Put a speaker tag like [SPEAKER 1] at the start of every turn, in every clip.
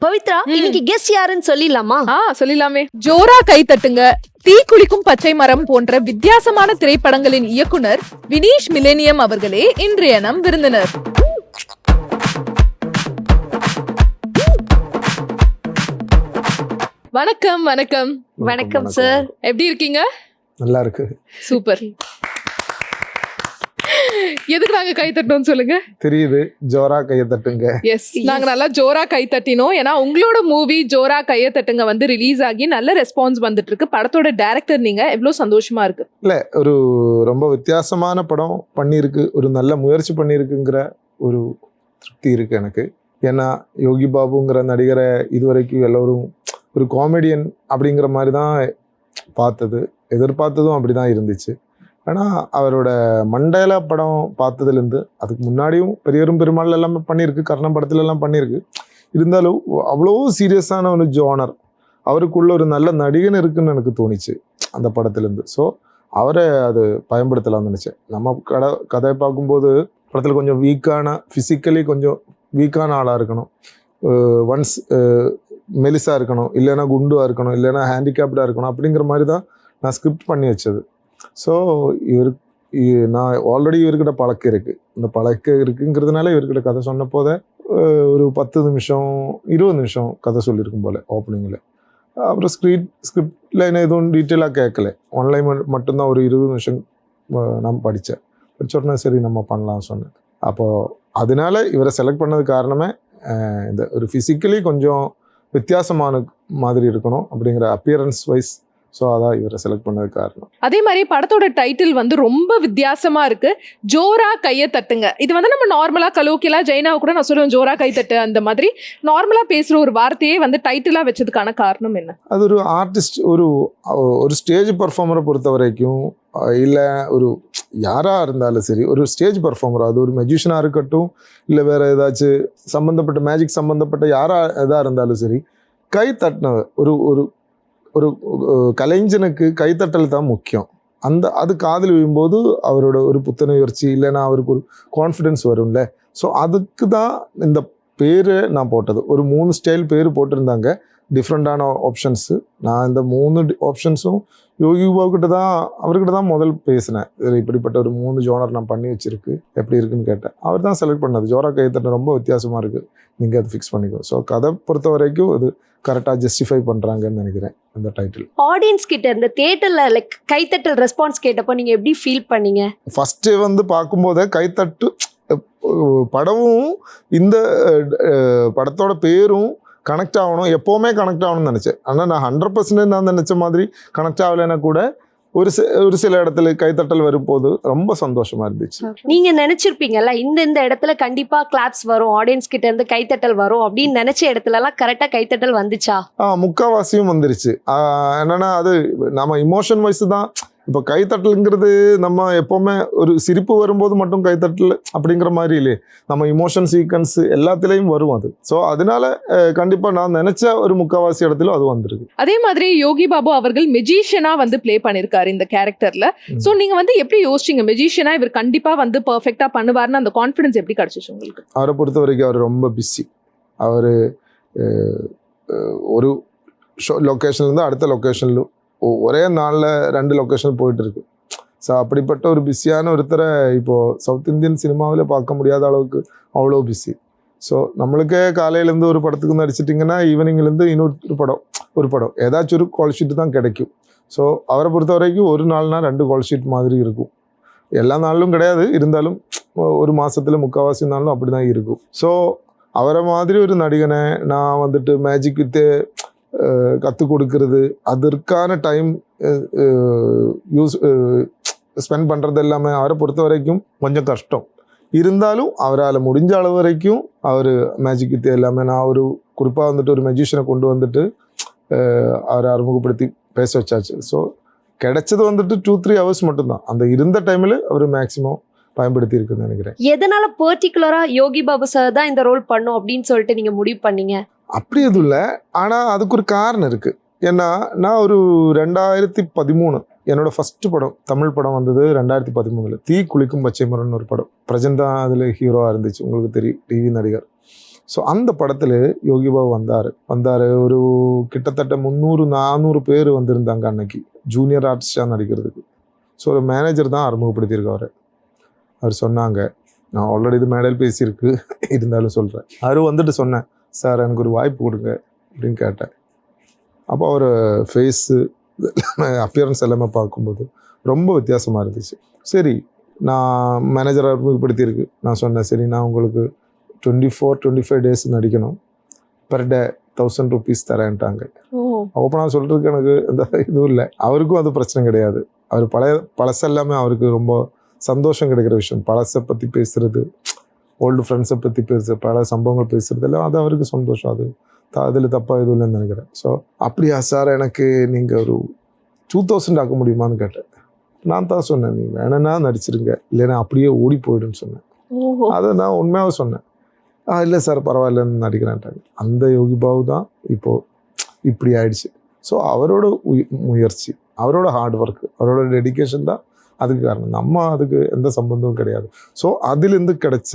[SPEAKER 1] பவித்ரா இன்னைக்கு கெஸ்ட் யாருன்னு சொல்லிடலாமா?
[SPEAKER 2] சொல்லிடலாமே. ஜோரா கை தட்டுங்க, தீ குளிக்கும் பச்சை மரம் போன்ற வித்தியாசமான திரைப்படங்களின் இயக்குனர் வினீஷ் மிலேனியம் அவர்களே இன்றைய நம் விருந்தினர். வணக்கம். வணக்கம்
[SPEAKER 1] வணக்கம் சார்,
[SPEAKER 2] எப்படி இருக்கீங்க?
[SPEAKER 3] நல்லா இருக்கு.
[SPEAKER 2] சூப்பர். எதுக்கு நாங்க கை தட்டணும் சொல்லுங்க?
[SPEAKER 3] தெரியுது, ஜோரா கையை தட்டுங்க.
[SPEAKER 2] எஸ், நாங்க நல்லா ஜோரா கை தட்டினோம். ஏன்னா உங்களோட மூவி ஜோரா கையை தட்டுங்க வந்து ரிலீஸ் ஆகி நல்ல ரெஸ்பான்ஸ் வந்துட்டு இருக்கு. படத்தோட டைரக்டர் நீங்க, எவ்வளவு சந்தோஷமா இருக்கு.
[SPEAKER 3] இல்ல, ஒரு ரொம்ப வித்தியாசமான படம் பண்ணியிருக்கு, ஒரு நல்ல முயற்சி பண்ணியிருக்குங்கிற ஒரு திருப்தி இருக்கு எனக்கு. ஏன்னா யோகி பாபுங்கிற நடிகரை இதுவரைக்கும் எல்லோரும் ஒரு காமெடியன் அப்படிங்கிற மாதிரி தான் பார்த்தது, எதிர்பார்த்ததும் அப்படி தான் இருந்துச்சு. ஆனால் அவரோட மண்டேலா படம் பார்த்ததுலேருந்து, அதுக்கு முன்னாடியும் பெரியரும் பெருமாள் எல்லாமே பண்ணியிருக்கு, கர்ணம் படத்துல எல்லாம் பண்ணியிருக்கு. இருந்தாலும் அவ்வளோ சீரியஸான ஒரு ஜோனர், அவருக்குள்ள ஒரு நல்ல நடிகன் இருக்குன்னு எனக்கு தோணிச்சு அந்த படத்துலேருந்து. ஸோ அவரை அது பயன்படுத்தலாம்னு நினச்சேன். நம்ம கதையை பார்க்கும்போது படத்தில் கொஞ்சம் வீக்கான, ஃபிசிக்கலி கொஞ்சம் வீக்கான ஆளாக இருக்கணும், ஒன்ஸ் மெலிசாக இருக்கணும், இல்லைன்னா குண்டுவாக இருக்கணும், இல்லைன்னா ஹேண்டிகேப்டாக இருக்கணும், அப்படிங்கிற மாதிரி தான் நான் ஸ்கிரிப்ட் பண்ணி வச்சது. ஸோ நான் ஆல்ரெடி இவர்கிட்ட பழக்கம் இருக்குது. இந்த பழக்கம் இருக்குங்கிறதுனால இவர்கிட்ட கதை சொன்ன போதே ஒரு 10 நிமிஷம் 20 நிமிஷம் கதை சொல்லியிருக்கும் போல் ஓப்பனிங்கில். அப்புறம் ஸ்கிரிப்டில் என்ன எதுவும் டீட்டெயிலாக கேட்கல, ஆன்லைன் மட்டும்தான் ஒரு 20 நிமிஷம் நான் படித்தேன். படிச்சோடனே சரி நம்ம பண்ணலாம் சொன்னேன். அப்போது அதனால இவரை செலக்ட் பண்ணது காரணமே இந்த ஒரு ஃபிசிக்கலி கொஞ்சம் வித்தியாசமான மாதிரி இருக்கணும் அப்படிங்கிற அப்பியரன்ஸ் வைஸ். ஸோ அதான் இவரை செலக்ட் பண்ணது காரணம்.
[SPEAKER 2] அதே மாதிரி படத்தோட டைட்டில் வந்து ரொம்ப வித்தியாசமா இருக்கு, ஜோரா கையை தட்டுங்க. இது வந்து நம்ம நார்மலா கலோக்கியலா ஜெயினாவை கூட நான் சொல்லுவேன் ஜோரா கை தட்டு, அந்த மாதிரி நார்மலா பேசுற ஒரு வார்த்தையே வந்து டைட்டிலா வச்சதுக்கான காரணம் என்ன?
[SPEAKER 3] அது ஒரு ஆர்டிஸ்ட், ஒரு ஸ்டேஜ் பர்ஃபார்மரை பொறுத்த வரைக்கும், இல்லை ஒரு யாராக இருந்தாலும் சரி, ஒரு ஸ்டேஜ் பர்ஃபார்மர், அது ஒரு மெஜிஷியனாக இருக்கட்டும், இல்லை வேறு ஏதாச்சும் சம்மந்தப்பட்ட மேஜிக் சம்மந்தப்பட்ட யாராக எதாக இருந்தாலும் சரி, கை தட்டின ஒரு கலைஞனுக்கு கைத்தட்டல் தான் முக்கியம். அது காதில் விழும்போது அவரோட ஒரு புத்துணர்ச்சி, இல்லைன்னா அவருக்கு ஒரு கான்ஃபிடென்ஸ் வரும்ல. ஸோ அதுக்கு தான் இந்த பேரை நான் போட்டது. ஒரு 3 ஸ்டைல் பேர் போட்டிருந்தாங்க, டிஃப்ரெண்ட்டான ஆப்ஷன்ஸு. நான் இந்த 3 ஆப்ஷன்ஸும் யோகி பாபுக்கிட்ட தான், அவர்கிட்ட தான் முதல் பேசினேன். இப்படிப்பட்ட ஒரு 3 ஜோனர் நான் பண்ணி வச்சிருக்கு, எப்படி இருக்குன்னு கேட்டேன். அவர் தான் செலக்ட் பண்ணது. ஜோரா கைத்தட்ட ரொம்ப வித்தியாசமாக இருக்குது, நீங்கள் அதை ஃபிக்ஸ் பண்ணிக்கோ. ஸோ கதை பொறுத்த வரைக்கும் அது கரெக்டாக ஜஸ்டிஃபை பண்ணுறாங்கன்னு நினைக்கிறேன் அந்த டைட்டில்.
[SPEAKER 1] ஆடியன்ஸ் கிட்ட இந்த தியேட்டர்ல லைக் கைத்தட்டல் ரெஸ்பான்ஸ் கேட்டப்போ நீங்க எப்படி ஃபீல் பண்ணீங்க?
[SPEAKER 3] ஃபர்ஸ்ட்டு வந்து பார்க்கும்போதே கைத்தட்டு படமும் இந்த படத்தோட பேரும் கனெக்ட் ஆகணும், எப்போவுமே கனெக்ட் ஆகணும்னு நினச்சேன். ஆனால் நான் 100% நான் நினச்ச மாதிரி கனெக்ட் ஆகலைன்னா கூட ஒரு சில இடத்துல கைத்தட்டல் வரும்போது ரொம்ப சந்தோஷமா இருந்துச்சு.
[SPEAKER 1] நீங்க நினைச்சிருப்பீங்கல்ல இந்த இடத்துல கண்டிப்பா கிளாப்ஸ் வரும், ஆடியன்ஸ் கிட்ட இருந்து கைத்தட்டல் வரும் அப்படின்னு நினைச்ச இடத்துல எல்லாம் கரெக்டா கைத்தட்டல் வந்துச்சா?
[SPEAKER 3] முக்காவாசியும் வந்துருச்சு. என்னன்னா அது நம்ம இமோஷன் வைஸ் தான். இப்போ கைத்தட்டலுங்கிறது நம்ம எப்போவுமே ஒரு சிரிப்பு வரும்போது மட்டும் கைத்தட்டல் அப்படிங்கிற மாதிரி இல்லையே, நம்ம இமோஷன் சீக்வன்ஸ் எல்லாத்துலேயும் வரும் அது. ஸோ அதனால கண்டிப்பாக நான் நினைச்ச ஒரு முக்காவாசி இடத்துல அது வந்துருக்கு.
[SPEAKER 2] அதே மாதிரி யோகி பாபு அவர்கள் மெஜிஷியனா வந்து பிளே பண்ணிருக்காரு இந்த கேரக்டர்ல. ஸோ நீங்க வந்து எப்படி யோசிச்சீங்க, மெஜிஷியனா இவர் கண்டிப்பா வந்து பெர்ஃபெக்டா பண்ணுவார்னு அந்த கான்ஃபிடன்ஸ் எப்படி கிடைச்சிச்சு உங்களுக்கு?
[SPEAKER 3] அவரை பொறுத்த வரைக்கும் அவர் ரொம்ப பிஸி. அவர் ஒரு லொக்கேஷன்லேருந்து அடுத்த லொக்கேஷன்ல ஒரே நாளில் 2 லொக்கேஷன் போயிட்டு இருக்கு. ஸோ அப்படிப்பட்ட ஒரு பிஸியான ஒருத்தரை இப்போது சவுத் இந்தியன் சினிமாவில் பார்க்க முடியாத அளவுக்கு அவ்வளோ பிஸி. ஸோ நம்மளுக்கே காலையிலேருந்து ஒரு படத்துக்கு நடிச்சிட்டிங்கன்னா ஈவினிங்லேருந்து ஒரு படம் ஏதாச்சும் ஒரு கால் ஷீட்டு தான் கிடைக்கும். ஸோ அவரை பொறுத்த வரைக்கும் ஒரு நாள்னா 2 கால் ஷீட் மாதிரி இருக்கும். எல்லா நாளிலும் கிடையாது, இருந்தாலும் ஒரு மாதத்தில் முக்கால்வாசி நாளும் அப்படி தான் இருக்கும். ஸோ அவரை மாதிரி ஒரு நடிகனை நான் வந்துட்டு மேஜிக் வித்து கற்றுக் கொடுக்கறது, அதற்கான டைம் ஸ்பெண்ட் பண்ணுறது எல்லாமே அவரை பொறுத்த வரைக்கும் கொஞ்சம் கஷ்டம். இருந்தாலும் அவரால் முடிஞ்ச அளவு வரைக்கும் அவர் மேஜிக் வித்து எல்லாமே, நான் ஒரு குறிப்பாக வந்துட்டு ஒரு மெஜிஷியனை கொண்டு வந்துட்டு அவரை அறிமுகப்படுத்தி பேச வச்சாச்சு. ஸோ கிடைச்சது வந்துட்டு 2-3 ஹவர்ஸ் மட்டும்தான். அந்த இருந்த டைமில் அவர் மேக்ஸிமம் பயன்படுத்தி இருக்குன்னு நினைக்கிறேன்.
[SPEAKER 1] எதனால பர்டிகுலரா யோகி பாபு சார் தான் இந்த ரோல் பண்ணும் அப்படின்னு சொல்லிட்டு நீங்க முடிவு பண்ணீங்க?
[SPEAKER 3] அப்படி எதுவும் இல்லை, ஆனால் அதுக்கு ஒரு காரணம் இருக்குது. ஏன்னா நான் ஒரு 2013 என்னோட ஃபஸ்ட்டு படம், தமிழ் படம் வந்தது 2013. தீ குளிக்கும் பச்சை மரம்னு ஒரு படம். பிரஜன் தான் அதில் ஹீரோவாக இருந்துச்சு, உங்களுக்கு தெரியும், டிவி நடிகர். ஸோ அந்த படத்தில் யோகி பாபு வந்தார் ஒரு கிட்டத்தட்ட 300-400 பேர் வந்திருந்தாங்க அன்னைக்கு ஜூனியர் ஆர்டிஸ்டாக நடிக்கிறதுக்கு. ஸோ ஒரு மேனேஜர் தான் அறிமுகப்படுத்தியிருக்காரு. அவர் சொன்னாங்க, நான் ஆல்ரெடி இது மேடையில் பேசியிருக்கு இருந்தாலும் சொல்கிறேன். அவர் வந்துட்டு சொன்னேன், சார் எனக்கு ஒரு வாய்ப்பு கொடுங்க அப்படின்னு கேட்டேன். அப்போ அவர் ஃபேஸு அப்பியரன்ஸ் எல்லாமே பார்க்கும்போது ரொம்ப வித்தியாசமாக இருந்துச்சு. சரி, நான் மேனேஜரை அறிமுகப்படுத்தியிருக்கு. நான் சொன்னேன், சரி நான் உங்களுக்கு 24-25 டேஸ் நடிக்கணும், பெர் டே 1000 rupees தரேன்ட்டாங்க. அப்போ நான் சொல்கிறதுக்கு எனக்கு எந்த இதுவும் இல்லை. அவருக்கும் அது பிரச்சனை கிடையாது. அவர் பழசெல்லாமே அவருக்கு ரொம்ப சந்தோஷம் கிடைக்கிற விஷயம். பழசை பற்றி பேசுகிறது, ஓல்டு ஃப்ரெண்ட்ஸை பற்றி பேசுகிறது, பல சம்பவங்கள் பேசுகிறது எல்லாம் அது அவருக்கு சந்தோஷம். அது அதில் தப்பாக எதுவும் இல்லைன்னு நினைக்கிறேன். ஸோ அப்படியா சார், எனக்கு நீங்கள் ஒரு 2000 ஆக்க முடியுமான்னு கேட்டேன். நான் தான் சொன்னேன், நீ வேணும்னா நடிச்சிருங்க, இல்லைன்னா அப்படியே ஓடி போயிடுன்னு சொன்னேன். அதை நான் உண்மையாக சொன்னேன். இல்லை சார் பரவாயில்லன்னு நடிக்கிறேன்ட்டாங்க. அந்த யோகி பாபு தான் இப்போது இப்படி ஆயிடுச்சு. ஸோ அவரோட முயற்சி, அவரோட ஹார்ட் ஒர்க், அவரோட டெடிக்கேஷன் தான் அதுக்கு காரணம். நம்ம அதுக்கு எந்த சம்பந்தமும் கிடையாது. ஸோ அதுலேருந்து கிடைச்ச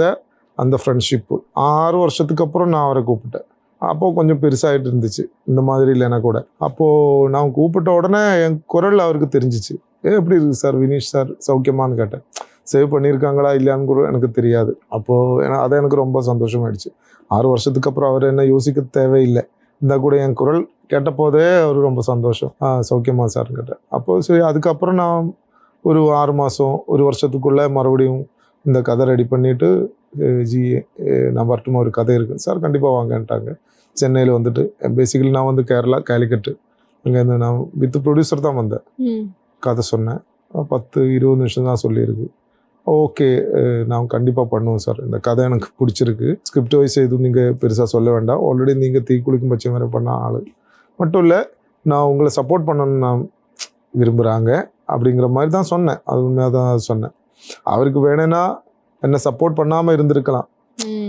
[SPEAKER 3] அந்த ஃப்ரெண்ட்ஷிப்பு 6 வருஷத்துக்கு அப்புறம் நான் அவரை கூப்பிட்டேன். அப்போது கொஞ்சம் பெருசாகிட்டு இருந்துச்சு, இந்த மாதிரி இல்லைன்னா கூட. அப்போது நான் கூப்பிட்ட உடனே என் குரல் அவருக்கு தெரிஞ்சிச்சு. எப்படி இருக்குது சார், வினீஷ் சார் சௌக்கியமானு கேட்டேன். சேவ் பண்ணியிருக்காங்களா இல்லையான்னு கூட எனக்கு தெரியாது. அப்போது அது எனக்கு ரொம்ப சந்தோஷமாயிடுச்சு. 6 வருஷத்துக்கு அப்புறம் அவர் என்ன யோசிக்க தேவையில்லை. இருந்தால் கூட என் குரல் கேட்டபோதே அவர் ரொம்ப சந்தோஷம். சௌக்கியமா சார்னு கேட்டேன். அப்போது சரி, அதுக்கப்புறம் நான் ஒரு 6 மாதம் 1 வருஷத்துக்குள்ளே மறுபடியும் இந்த கதை ரெடி பண்ணிவிட்டு, ஜி நான் வரட்டுமா, ஒரு கதை இருக்குது சார், கண்டிப்பாக வாங்கன்ட்டாங்க. சென்னையில் வந்துட்டு பேசிக்கலி நான் வந்து கேரளா கேலிக்கட்டு, அங்கேருந்து நான் வித் ப்ரொடியூசர் தான் வந்தேன். கதை சொன்னேன், 10-20 நிமிஷம் தான் சொல்லியிருக்கு. ஓகே, நான் கண்டிப்பாக பண்ணுவோம் சார், இந்த கதை எனக்கு பிடிச்சிருக்கு, ஸ்கிரிப்ட் வைஸ் எதுவும் நீங்கள் பெருசாக சொல்ல வேண்டாம், ஆல்ரெடி நீங்கள் தீக்குளிக்கும் பட்சம் வேறு பண்ண ஆள் மட்டும் இல்லை, நான் உங்களை சப்போர்ட் பண்ணணும்னு நான் விரும்புகிறாங்க அப்படிங்கிற மாதிரி தான் சொன்னேன். அது உண்மையாக தான் சொன்னேன். அவருக்கு வேணும்னா என்னை சப்போர்ட் பண்ணாமல் இருந்திருக்கலாம்.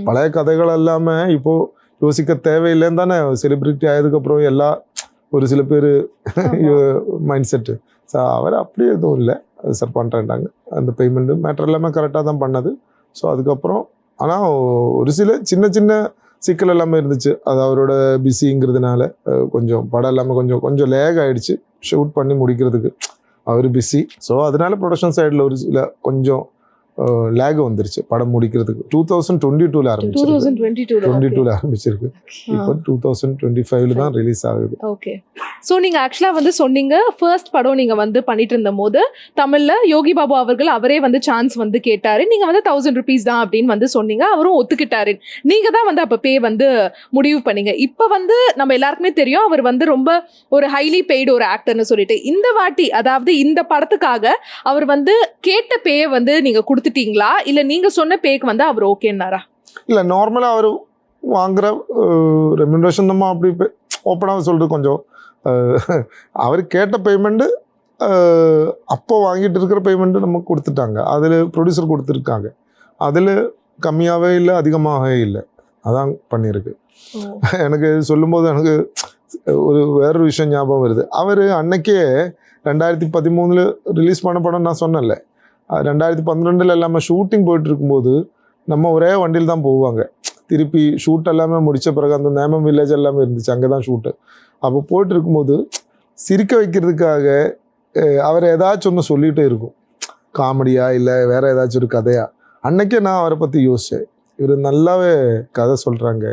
[SPEAKER 3] பழைய கதைகள் எல்லாமே இப்போது யோசிக்க தேவையில்லைன்னு தானே செலிப்ரிட்டி ஆயதுக்கப்புறம் எல்லாம் ஒரு சில பேர் மைண்ட் செட்டு. ஸோ அவர் அப்படி எதுவும் இல்லை, அது சார் பண்ணுறேன்ட்டாங்க. அந்த பேமெண்ட்டு மேட்ரு எல்லாமே கரெக்டாக தான் பண்ணது. ஸோ அதுக்கப்புறம் ஆனால் ஒரு சில சின்ன சின்ன சிக்கல் எல்லாமே இருந்துச்சு. அது அவரோட பிஸிங்கிறதுனால கொஞ்சம் படம் எல்லாமே கொஞ்சம் லேக் ஆகிடுச்சு ஷூட் பண்ணி முடிக்கிறதுக்கு. அவர் பிஸி. ஸோ அதனால ப்ரொடக்ஷன் சைடில் ஒரு சில கொஞ்சம் லேக் வந்துருச்சு படம் முடிக்கிறதுக்கு. 2022 ஆரம்பிச்சிருக்கு. இப்போ 2025 தான் ரிலீஸ் ஆகுது.
[SPEAKER 2] ஓகே. ஸோ நீங்கள் ஆக்சுவலாக வந்து சொன்னீங்க, ஃபர்ஸ்ட் படம் நீங்கள் வந்து பண்ணிட்டு இருந்த போது தமிழில் யோகி பாபு அவர்கள் அவரே வந்து சான்ஸ் வந்து கேட்டார். நீங்கள் வந்து 1000 rupees தான் அப்படின்னு வந்து சொன்னீங்க, அவரும் ஒத்துக்கிட்டாரு. நீங்கள் தான் வந்து அப்போ பே வந்து முடிவு பண்ணீங்க. இப்போ வந்து நம்ம எல்லாருக்குமே தெரியும், அவர் வந்து ரொம்ப ஒரு ஹைலி பெய்டு ஒரு ஆக்டர்னு சொல்லிட்டு. இந்த வாட்டி அதாவது இந்த படத்துக்காக அவர் வந்து கேட்ட பேயை வந்து நீங்கள் கொடுத்துட்டீங்களா, இல்லை நீங்கள் சொன்ன பேக்கு வந்து அவர் ஓகேன்னாரா? இல்லை,
[SPEAKER 3] நார்மலாக அவர் வாங்குற ரெம்யூனரேஷன் நம்ம அப்படி ஓப்பனாக சொல்கிறது கொஞ்சம் அவர் கேட்ட பேமெண்ட்டு அப்போ வாங்கிட்டு இருக்கிற பேமெண்ட்டு நம்ம கொடுத்துட்டாங்க. அதில் ப்ரொடியூசர் கொடுத்துருக்காங்க. அதில் கம்மியாகவே இல்லை, அதிகமாகவே இல்லை, அதான் பண்ணியிருக்கு. எனக்கு சொல்லும்போது எனக்கு வேறொரு விஷயம் ஞாபகம் வருது. அவர் அன்னைக்கே 2013 ரிலீஸ் பண்ண படம் நான் சொன்னேன்ல, 2012 எல்லாமே ஷூட்டிங் போயிட்டு இருக்கும்போது நம்ம ஒரே வண்டியில் தான் போவாங்க. திருப்பி ஷூட் எல்லாமே முடித்த பிறகு அந்த நேமம் வில்லேஜ் எல்லாமே இருந்துச்சு, அங்கே தான் ஷூட்டு. அப்போ போயிட்டு இருக்கும்போது சிரிக்க வைக்கிறதுக்காக அவர் ஏதாச்சும் ஒன்று சொல்லிகிட்டே இருக்கும், காமெடியாக இல்லை வேறு ஏதாச்சும் ஒரு கதையா. அன்னைக்கே நான் அவரை பற்றி யோசித்தேன், இவர் நல்லாவே கதை சொல்கிறாங்க.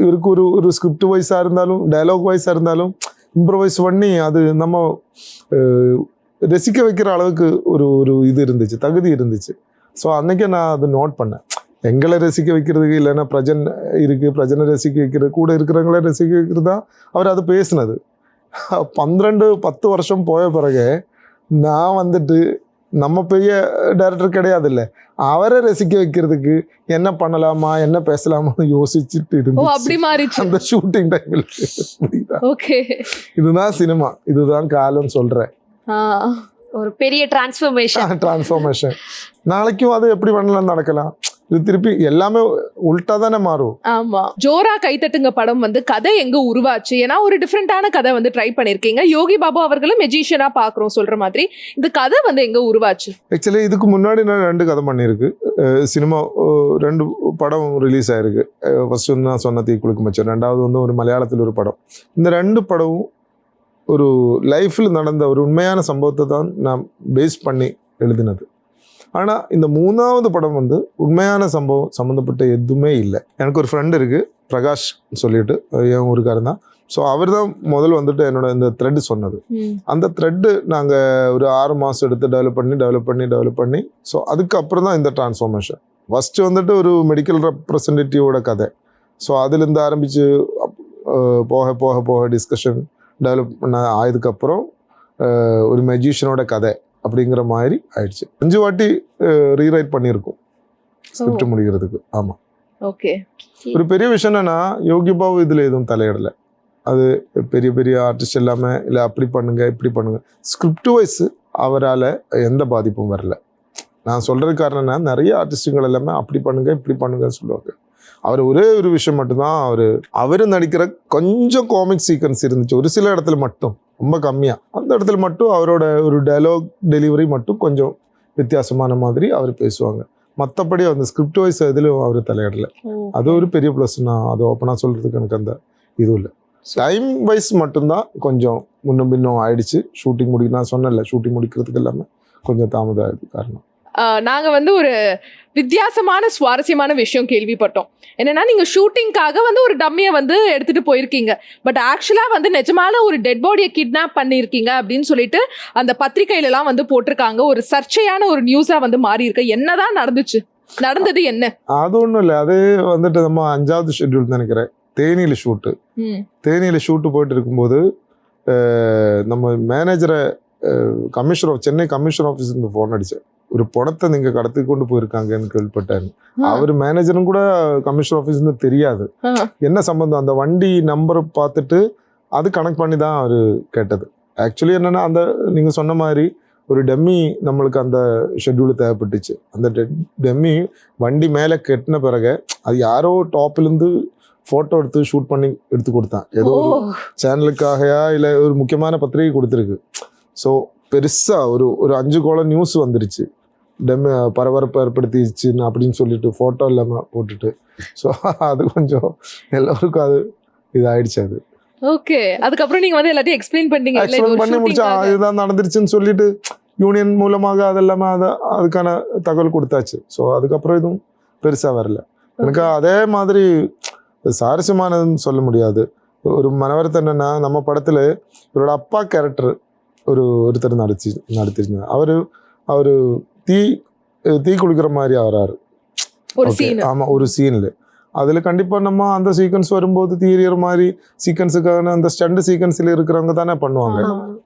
[SPEAKER 3] இவருக்கு ஒரு ஸ்கிரிப்ட் வைஸாக இருந்தாலும் டயலாக் வைஸாக இருந்தாலும் இம்ப்ரவைஸ் பண்ணி அது நம்ம ரசிக்க வைக்கிற அளவுக்கு ஒரு இது இருந்துச்சு, தகுதி இருந்துச்சு. ஸோ அன்றைக்கே நான் அதை நோட் பண்ணேன். எங்களை ரசிக்க வைக்கிறதுக்கு இல்லைன்னா பிரஜனை ரசிக்க வைக்கிறது, கூட இருக்கிறவங்கள ரசிக்க வைக்கிறது தான் அவர் அது பேசினது. 12-10 வருஷம் போய பிறகு நான் வந்துட்டு நம்ம பெரிய டைரக்டர் கிடையாது இல்லை, அவரை ரசிக்க வைக்கிறதுக்கு என்ன பண்ணலாமா என்ன பேசலாமான்னு யோசிச்சுட்டு இருந்துச்சு அந்த ஷூட்டிங் டைமில்.
[SPEAKER 2] ஓகே,
[SPEAKER 3] இதுதான் சினிமா, இதுதான் காலம் சொல்கிறேன்.
[SPEAKER 1] ஒரு பெரிய டிரான்ஸ்ஃபர்மேஷன்.
[SPEAKER 3] நாளைக்கும் அது எப்படி வேணாலும் நடக்கலாம். இது திருப்பி எல்லாமே உல்ட்டா தானே மாறும்.
[SPEAKER 2] ஆமா. ஜோரா கைத்தட்டுங்க படம் வந்து கதை எங்க உருவாச்சு? ஏன்னா ஒரு டிஃப்ரெண்டான கதை வந்து ட்ரை பண்ணிருக்கீங்க. யோகி பாபு அவர்களும் மெஜிஷியனா பாக்குறோம் சொல்ற மாதிரி. இந்த கதை வந்து எங்க உருவாச்சு?
[SPEAKER 3] ஆக்சுவலி இதுக்கு முன்னாடி நான் 2 கதை பண்ணியிருக்கு. சினிமா 2 படம் ரிலீஸ் ஆயிருக்கு. ஃபர்ஸ்ட் வந்து நான் சொன்ன தீக்குளிக்கு மச்சான், 2வது வந்து ஒரு மலையாளத்தில் ஒரு படம். இந்த 2 படமும் ஒரு லைஃப்பில் நடந்த ஒரு உண்மையான சம்பவத்தை தான் நான் பேஸ் பண்ணி எழுதினது. ஆனால் இந்த 3வது படம் வந்து உண்மையான சம்பவம் சம்மந்தப்பட்ட எதுவுமே இல்லை. எனக்கு ஒரு ஃப்ரெண்டு இருக்குது, பிரகாஷ் சொல்லிட்டு, என் ஊருக்காரன் தான். ஸோ அவர் தான் முதல்ல வந்துட்டு என்னோட இந்த த்ரெட் சொன்னது. அந்த த்ரெட்டு நாங்கள் ஒரு 6 மாதம் எடுத்து டெவலப் பண்ணி ஸோ அதுக்கப்புறம் தான் இந்த டிரான்ஸ்ஃபார்மேஷன். ஃபஸ்ட்டு வந்துட்டு ஒரு மெடிக்கல் ரெப்ரசன்டேட்டிவோட கதை. ஸோ அதுலேருந்து ஆரம்பித்து போக டிஸ்கஷன் டெவலப் பண்ண ஆயதுக்கப்புறம் ஒரு மெஜிஷியனோட கதை அப்படிங்கிற மாதிரி ஆயிடுச்சு. 5 வாட்டி ரீரைட் பண்ணியிருக்கோம் ஸ்கிரிப்ட் முடிக்கிறதுக்கு. ஆமாம்.
[SPEAKER 2] ஓகே.
[SPEAKER 3] ஒரு பெரிய விஷயம் என்னன்னா, யோகி பாபு இதில் எதுவும் தலையிடலை. அது பெரிய ஆர்டிஸ்ட் எல்லாமே இல்லை அப்படி பண்ணுங்க இப்படி பண்ணுங்க, ஸ்கிரிப்ட் வைஸ் அவரால் எந்த பாதிப்பும் வரல. நான் சொல்கிறது காரணம் என்ன, நிறைய ஆர்டிஸ்ட்டுகள் எல்லாமே அப்படி பண்ணுங்க இப்படி பண்ணுங்கன்னு சொல்லுவாங்க. அவர் ஒரே ஒரு விஷயம் மட்டும்தான், அவர் நடிக்கிற கொஞ்சம் காமிக் சீக்வன்ஸ் இருந்துச்சு ஒரு சில இடத்துல மட்டும், ரொம்ப கம்மியாக. அந்த இடத்துல மட்டும் அவரோட ஒரு டயலாக் டெலிவரி மட்டும் கொஞ்சம் வித்தியாசமான மாதிரி அவர் பேசுவாங்க. மற்றபடி அந்த ஸ்கிரிப்ட் வைஸ் எதுலையும் அவர் தலையிடலை. அது ஒரு பெரிய ப்ளஸ். நான் அது ஓப்பனாக சொல்கிறதுக்கு எனக்கு அந்த இதுவும் இல்லை. டைம் வைஸ் மட்டும்தான் கொஞ்சம் முன்னும் பின்னும் ஆயிடுச்சு. ஷூட்டிங் நான் சொன்னேன்ல, ஷூட்டிங் முடிக்கிறதுக்கு எல்லாமே கொஞ்சம் தாமதம் ஆயிடுது. காரணம்
[SPEAKER 2] நாங்கள் வந்து ஒரு வித்தியாசமான சுவாரஸ்யமான விஷயம் கேள்விப்பட்டோம். என்னன்னா, நீங்கள் ஷூட்டிங்காக வந்து ஒரு டம்மியை வந்து எடுத்துகிட்டு போயிருக்கீங்க. பட் ஆக்சுவலாக வந்து நிஜமான ஒரு டெட் பாடியை கிட்னாப் பண்ணியிருக்கீங்க அப்படின்னு சொல்லிட்டு அந்த பத்திரிகையிலலாம் வந்து போட்டிருக்காங்க. ஒரு சர்ச்சையான ஒரு நியூஸாக வந்து மாறி இருக்கு. என்னதான் நடந்தது என்ன? அது
[SPEAKER 3] ஒன்றும் இல்லை. அது வந்துட்டு நம்ம 5வது ஷெட்யூல் நினைக்கிறேன், தேனியில் ஷூட்டு போயிட்டு இருக்கும்போது நம்ம மேனேஜரை சென்னை கமிஷனர் ஆஃபீஸுக்கு ஃபோன் அடித்தேன். ஒரு பணத்தை நீங்கள் கடத்தி கொண்டு போயிருக்காங்கன்னு கேள்விப்பட்டாரு. அவர் மேனேஜரும் கூட கமிஷனர் ஆஃபீஸ்னு தெரியாது. என்ன சம்பந்தம், அந்த வண்டி நம்பரை பார்த்துட்டு அது கனெக்ட் பண்ணி தான் அவர் கேட்டது. ஆக்சுவலி என்னென்னா, அந்த நீங்கள் சொன்ன மாதிரி ஒரு டெம்மி நம்மளுக்கு அந்த ஷெட்யூலு தேவைப்பட்டுச்சு. அந்த டெம்மி வண்டி மேலே கெட்டின பிறகு அது யாரோ டாப்லேருந்து ஃபோட்டோ எடுத்து ஷூட் பண்ணி எடுத்து கொடுத்தான். ஏதோ ஒரு சேனலுக்காகயா இல்லை ஒரு முக்கியமான பத்திரிகை கொடுத்துருக்கு. ஸோ பெருசாக ஒரு 5 கோளம் நியூஸ் வந்துருச்சு. பரபரப்பை ஏற்படுத்திடுச்சுன்னு அப்படின்னு சொல்லிட்டு ஃபோட்டோ இல்லாமல் போட்டுட்டு. ஸோ அது கொஞ்சம் எல்லோருக்கும் அது இதாயிடுச்சு. அது
[SPEAKER 2] ஓகே. அதுக்கப்புறம் நீங்கள் வந்து எல்லாத்தையும் எக்ஸ்பிளைன் பண்ணி
[SPEAKER 3] முடிச்சா இதுதான் நடந்துருச்சுன்னு சொல்லிட்டு யூனியன் மூலமாக அதெல்லாமே அதுக்கான தகவல் கொடுத்தாச்சு. ஸோ அதுக்கப்புறம் எதுவும் பெருசாக வரல. எனக்கு அதே மாதிரி சாரஸ்யமானதுன்னு சொல்ல முடியாது. ஒரு மனவரத்தை என்னென்னா, நம்ம படத்தில் இவரோட அப்பா கேரக்டர் ஒருத்தர் நடிச்சிருந்தாங்க. அவர் தீ குளிக்கிற மாதிரி ஆகிறாரு. ஆமாம், ஒரு சீனில். அதில் கண்டிப்பாக நம்ம அந்த சீக்வன்ஸ் வரும்போது தீரியற மாதிரி சீக்வன்ஸுக்கான அந்த ஸ்டண்ட் சீக்வன்ஸில் இருக்கிறவங்க தானே பண்ணுவாங்க.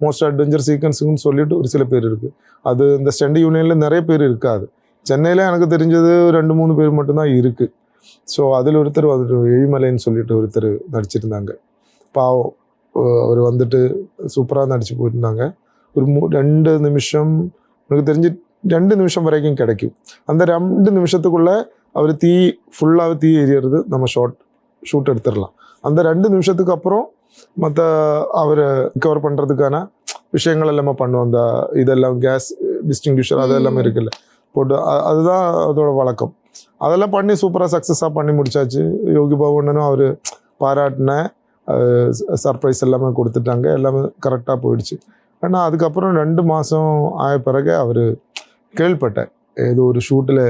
[SPEAKER 3] மோஸ்ட் அட்வென்ச்சர் சீக்வன்ஸுன்னு சொல்லிட்டு ஒரு சில பேர் இருக்குது. அது இந்த ஸ்டண்ட் யூனியனில் நிறைய பேர் இருக்காது. சென்னையில் எனக்கு தெரிஞ்சது 2-3 பேர் மட்டும்தான் இருக்குது. ஸோ அதில் ஒருத்தர் எழிமலைன்னு சொல்லிட்டு ஒருத்தர் நடிச்சிருந்தாங்க. பாவம், அவர் வந்துட்டு சூப்பராக நடிச்சு போயிருந்தாங்க. ஒரு 2 நிமிஷம் எனக்கு தெரிஞ்சு 2 நிமிஷம் வரைக்கும் கிடைக்கும். அந்த 2 நிமிஷத்துக்குள்ளே அவர் ஃபுல்லாக தீ எரியறது நம்ம ஷூட் எடுத்துடலாம். அந்த 2 நிமிஷத்துக்கு அப்புறம் மற்ற அவரை ரிகவர் பண்ணுறதுக்கான விஷயங்கள் எல்லாமே பண்ணுவோம். அந்த இதெல்லாம் கேஸ் டிஸ்டிங்விஷர் அது எல்லாமே இருக்குல்ல போட்டு, அதுதான் அதோட வழக்கம். அதெல்லாம் பண்ணி சூப்பராக சக்ஸஸாக பண்ணி முடிச்சாச்சு. யோகி பாபுன்னு அவர் பாராட்டின சர்ப்ரைஸ் எல்லாமே கொடுத்துட்டாங்க. எல்லாமே கரெக்டாக போயிடுச்சு. ஆனால் அதுக்கப்புறம் 2 மாதம் ஆய பிறகு அவர் கேள்விப்பட்டேன், ஏதோ ஒரு ஷூட்டில்